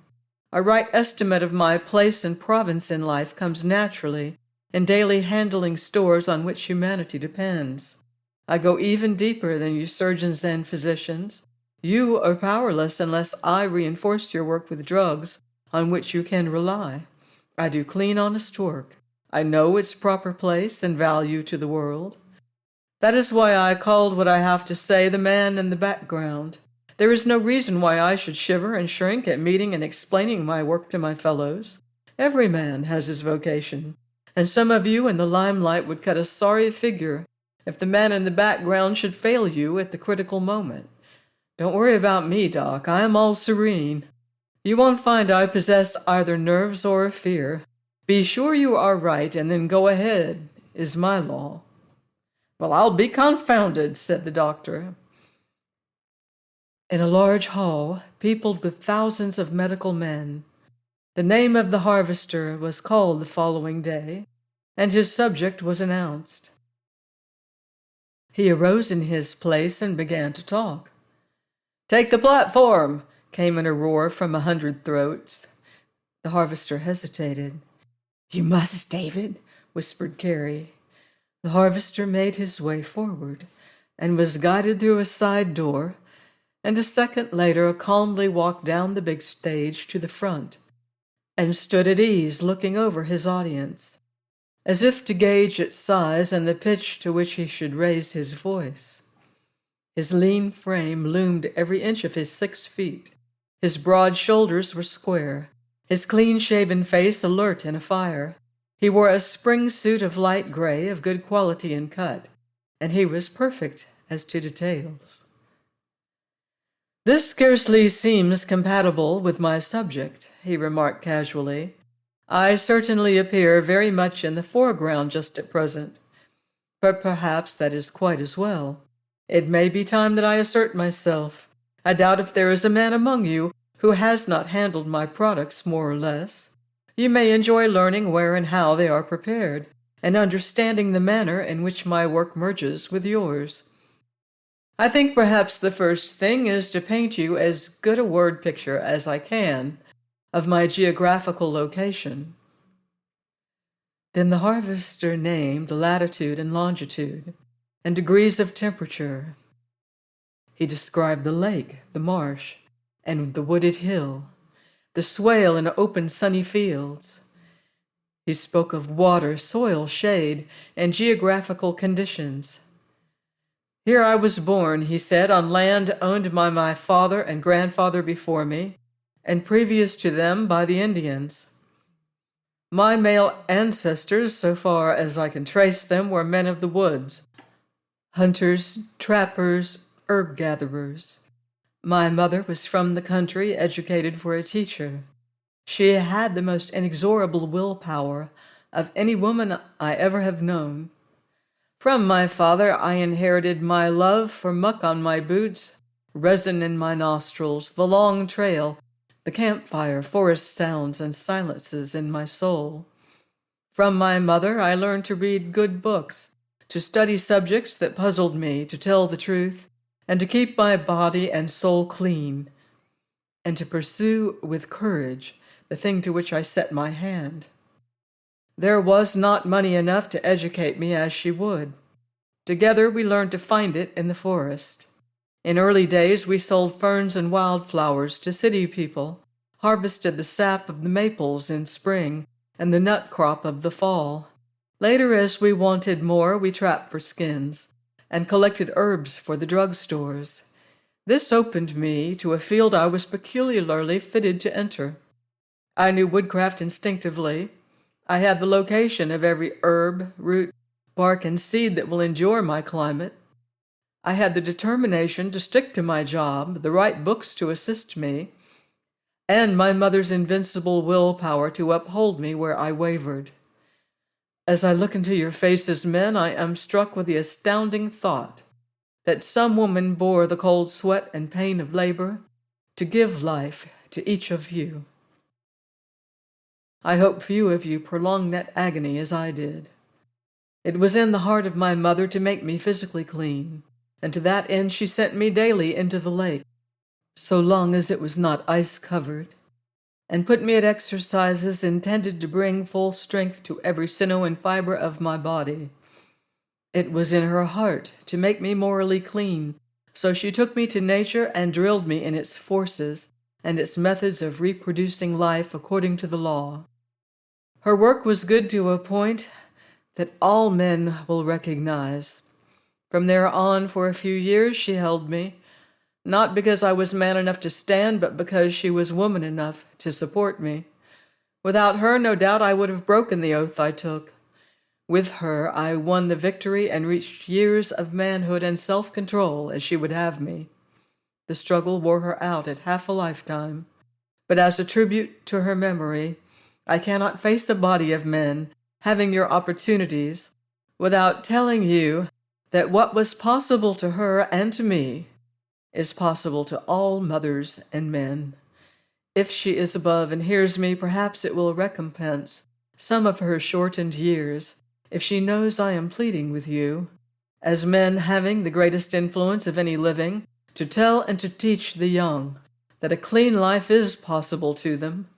A right estimate of my place and province in life comes naturally in daily handling stores on which humanity depends. I go even deeper than you surgeons and physicians. You are powerless unless I reinforce your work with drugs on which you can rely. I do clean, honest work. I know its proper place and value to the world. That is why I called what I have to say the man in the background. There is no reason why I should shiver and shrink at meeting and explaining my work to my fellows. Every man has his vocation, and some of you in the limelight would cut a sorry figure if the man in the background should fail you at the critical moment. Don't worry about me, Doc. I am all serene. You won't find I possess either nerves or fear. Be sure you are right, and then go ahead, is my law. Well, I'll be confounded, said the doctor. In a large hall, peopled with thousands of medical men, the name of the harvester was called the following day, and his subject was announced. He arose in his place and began to talk. Take the platform, came in a roar from 100 throats. The harvester hesitated. You must, David, whispered Carey. The harvester made his way forward and was guided through a side door, and a second later calmly walked down the big stage to the front and stood at ease looking over his audience, as if to gauge its size and the pitch to which he should raise his voice. His lean frame loomed every inch of his 6 feet. His broad shoulders were square, his clean-shaven face alert and afire, He wore a spring suit of light gray of good quality and cut, and he was perfect as to details. "This scarcely seems compatible with my subject," he remarked casually. "I certainly appear very much in the foreground just at present, but perhaps that is quite as well. It may be time that I assert myself. I doubt if there is a man among you who has not handled my products more or less. You may enjoy learning where and how they are prepared, and understanding the manner in which my work merges with yours. I think perhaps the first thing is to paint you as good a word picture as I can of my geographical location." Then the harvester named latitude and longitude, and degrees of temperature. He described the lake, the marsh, and the wooded hill, the swale and open sunny fields. He spoke of water, soil, shade, and geographical conditions. "Here I was born," he said, "on land owned by my father and grandfather before me, and previous to them by the Indians. My male ancestors, so far as I can trace them, were men of the woods, hunters, trappers, herb gatherers. My mother was from the country, educated for a teacher. She had the most inexorable willpower of any woman I ever have known. From my father I inherited my love for muck on my boots, resin in my nostrils, the long trail, the campfire, forest sounds, and silences in my soul. From my mother I learned to read good books, to study subjects that puzzled me, to tell the truth, and to keep my body and soul clean, and to pursue with courage the thing to which I set my hand. There was not money enough to educate me as she would. Together we learned to find it in the forest. In early days we sold ferns and wildflowers to city people, harvested the sap of the maples in spring and the nut crop of the fall. Later, as we wanted more, we trapped for skins and collected herbs for the drug stores. This opened me to a field I was peculiarly fitted to enter. I knew woodcraft instinctively. I had the location of every herb, root, bark, and seed that will endure my climate. I had the determination to stick to my job, the right books to assist me, and my mother's invincible willpower to uphold me where I wavered. As I look into your faces, men, I am struck with the astounding thought that some woman bore the cold sweat and pain of labor to give life to each of you. I hope few of you prolonged that agony as I did. It was in the heart of my mother to make me physically clean, and to that end she sent me daily into the lake, so long as it was not ice-covered, and put me at exercises intended to bring full strength to every sinew and fiber of my body. It was in her heart to make me morally clean, so she took me to nature and drilled me in its forces and its methods of reproducing life according to the law. Her work was good to a point that all men will recognize. From there on, for a few years, she held me, not because I was man enough to stand, but because she was woman enough to support me. Without her, no doubt, I would have broken the oath I took. With her, I won the victory and reached years of manhood and self-control as she would have me. The struggle wore her out at half a lifetime, but as a tribute to her memory, I cannot face a body of men having your opportunities without telling you that what was possible to her and to me is possible to all mothers and men. If she is above and hears me, perhaps it will recompense some of her shortened years if she knows I am pleading with you, as men having the greatest influence of any living, to tell and to teach the young that a clean life is possible to them.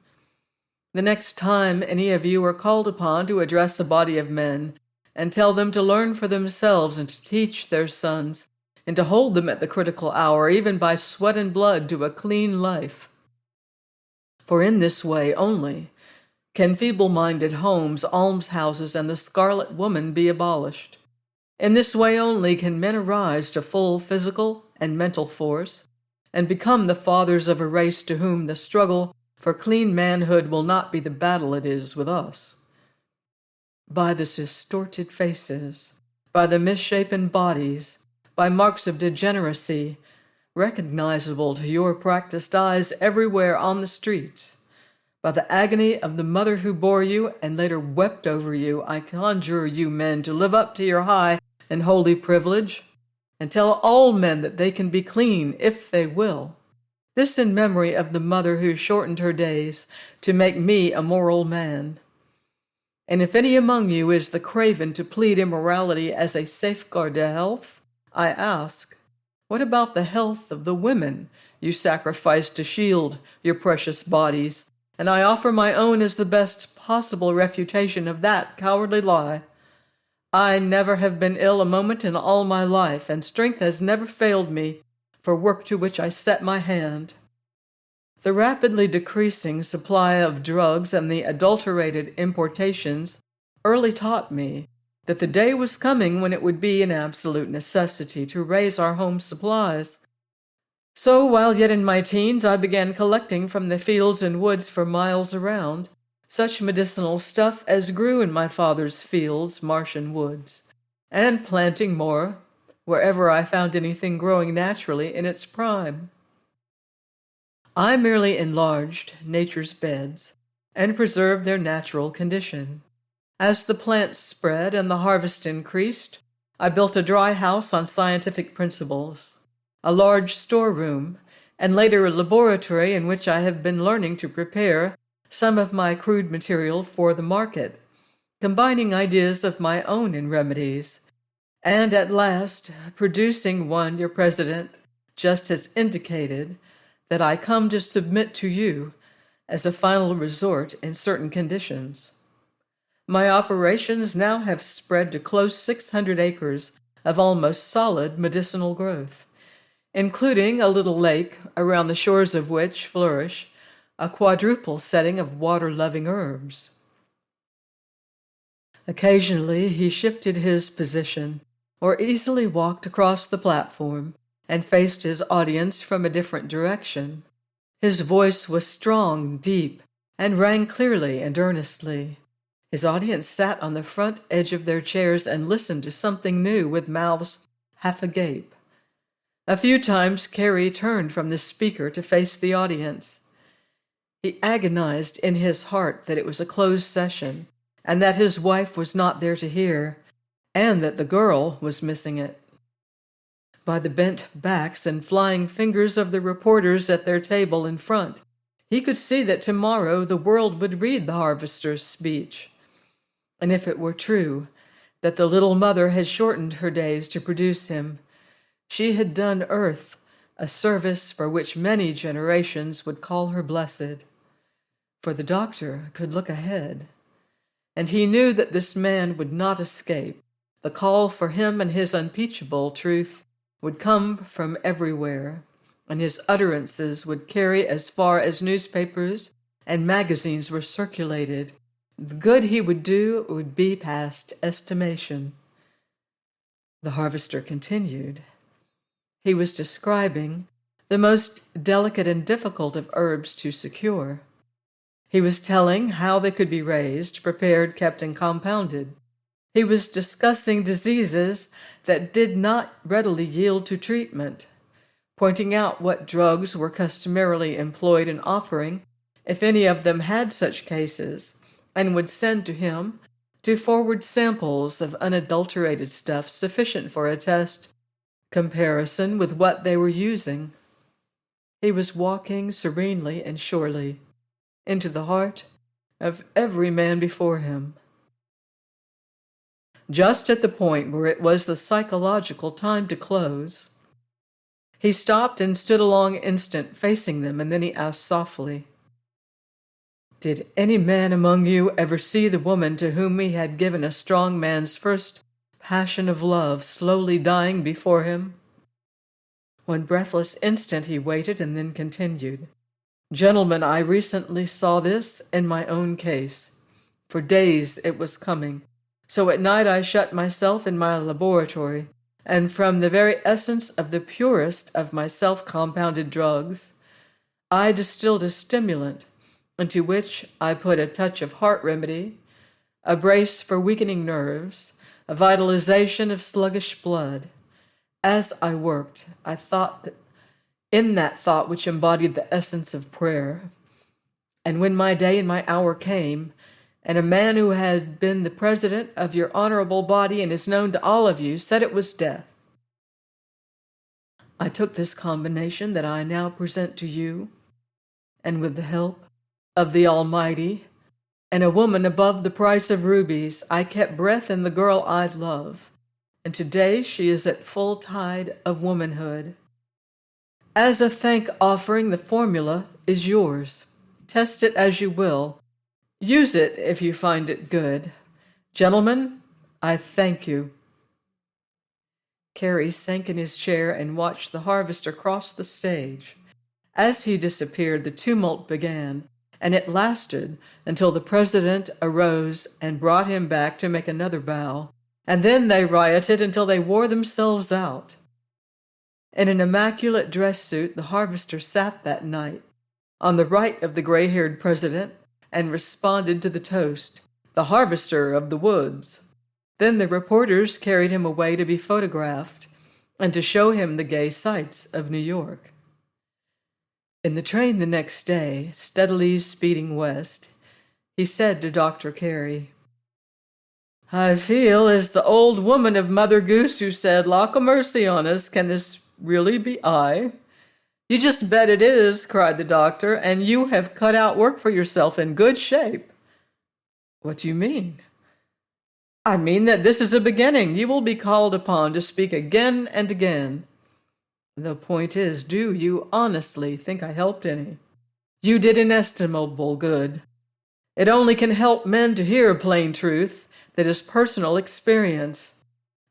The next time any of you are called upon to address a body of men and tell them to learn for themselves and to teach their sons and to hold them at the critical hour, even by sweat and blood, to a clean life. For in this way only can feeble-minded homes, almshouses, and the scarlet woman be abolished. In this way only can men arise to full physical and mental force and become the fathers of a race to whom the struggle for clean manhood will not be the battle it is with us. by the distorted faces, by the misshapen bodies, by marks of degeneracy, recognizable to your practiced eyes everywhere on the streets, by the agony of the mother who bore you and later wept over you, I conjure you men to live up to your high and holy privilege, and tell all men that they can be clean if they will. This in memory of the mother who shortened her days to make me a moral man. And if any among you is the craven to plead immorality as a safeguard to health, I ask, what about the health of the women you sacrifice to shield your precious bodies? And I offer my own as the best possible refutation of that cowardly lie. I never have been ill a moment in all my life, and strength has never failed me for work to which I set my hand. The rapidly decreasing supply of drugs and the adulterated importations early taught me that the day was coming when it would be an absolute necessity to raise our home supplies. So while yet in my teens, I began collecting from the fields and woods for miles around such medicinal stuff as grew in my father's fields, marsh, and woods, and planting more wherever I found anything growing naturally in its prime. I merely enlarged nature's beds and preserved their natural condition. As the plants spread and the harvest increased, I built a dry house on scientific principles, a large storeroom, and later a laboratory in which I have been learning to prepare some of my crude material for the market, combining ideas of my own in remedies, and at last producing one your president just has indicated that I come to submit to you as a final resort in certain conditions. My operations now have spread to close 600 acres of almost solid medicinal growth, including a little lake around the shores of which flourish a quadruple setting of water-loving herbs. Occasionally he shifted his position or easily walked across the platform and faced his audience from a different direction. His voice was strong, deep, and rang clearly and earnestly. His audience sat on the front edge of their chairs and listened to something new with mouths half agape. A few times Carey turned from the speaker to face the audience. He agonized in his heart that it was a closed session, and that his wife was not there to hear, and that the girl was missing it. By the bent backs and flying fingers of the reporters at their table in front, he could see that tomorrow the world would read the harvester's speech. And if it were true that the little mother had shortened her days to produce him, she had done earth a service for which many generations would call her blessed. For the doctor could look ahead, and he knew that this man would not escape. The call for him and his unimpeachable truth would come from everywhere, and his utterances would carry as far as newspapers and magazines were circulated. The good he would do would be past estimation. The harvester continued. He was describing the most delicate and difficult of herbs to secure. He was telling how they could be raised, prepared, kept, and compounded. He was discussing diseases that did not readily yield to treatment, pointing out what drugs were customarily employed and offering, if any of them had such cases, and would send to him to forward samples of unadulterated stuff sufficient for a test comparison with what they were using. He was walking serenely and surely into the heart of every man before him. Just at the point where it was the psychological time to close, he stopped and stood a long instant facing them, and then he asked softly, "Did any man among you ever see the woman to whom he had given a strong man's first passion of love slowly dying before him?" One breathless instant he waited and then continued, "Gentlemen, I recently saw this in my own case. For days it was coming, so at night I shut myself in my laboratory, and from the very essence of the purest of my self-compounded drugs, I distilled a stimulant into which I put a touch of heart remedy, a brace for weakening nerves, a vitalization of sluggish blood. As I worked, I thought that in that thought which embodied the essence of prayer. And when my day and my hour came, and a man who had been the president of your honorable body and is known to all of you said it was death, I took this combination that I now present to you, and with the help of the Almighty and a woman above the price of rubies, I kept breath in the girl I love, and today she is at full tide of womanhood. As a thank offering, the formula is yours. Test it as you will. Use it if you find it good. Gentlemen, I thank you. Carey sank in his chair and watched the harvester cross the stage. As he disappeared, the tumult began, and it lasted until the president arose and brought him back to make another bow, and then they rioted until they wore themselves out. In an immaculate dress suit, the harvester sat that night on the right of the gray-haired president and responded to the toast, "The harvester of the woods." Then the reporters carried him away to be photographed and to show him the gay sights of New York. In the train the next day, steadily speeding west, he said to Dr. Carey, "I feel as the old woman of Mother Goose who said, 'Lauk a mercy on us, can this really be I?'" "You just bet it is," cried the doctor, "and you have cut out work for yourself in good shape." "What do you mean?" "I mean that this is a beginning. You will be called upon to speak again and again." "The point is, do you honestly think I helped any?" "You did inestimable good. It only can help men to hear plain truth that is personal experience.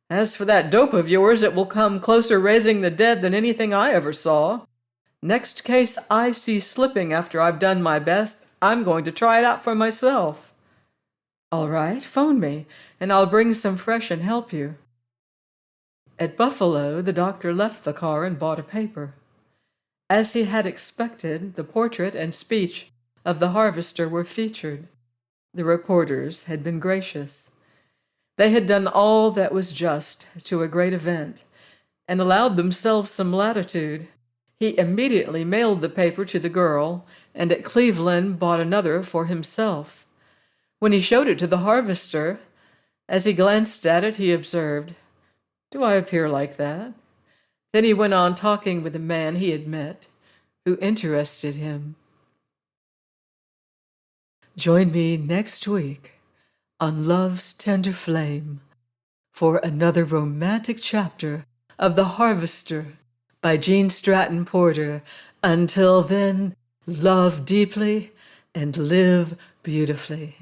As for that dope of yours, it will come closer raising the dead than anything I ever saw. Next case I see slipping after I've done my best, I'm going to try it out for myself." "All right, phone me, and I'll bring some fresh and help you." At Buffalo, the doctor left the car and bought a paper. As he had expected, the portrait and speech of the harvester were featured. The reporters had been gracious. They had done all that was just to a great event and allowed themselves some latitude. He immediately mailed the paper to the girl, and at Cleveland bought another for himself. When he showed it to the harvester, as he glanced at it, he observed, "Do I appear like that?" Then he went on talking with a man he had met, who interested him. Join me next week on Love's Tender Flame for another romantic chapter of The Harvester by Gene Stratton Porter. Until then, love deeply and live beautifully.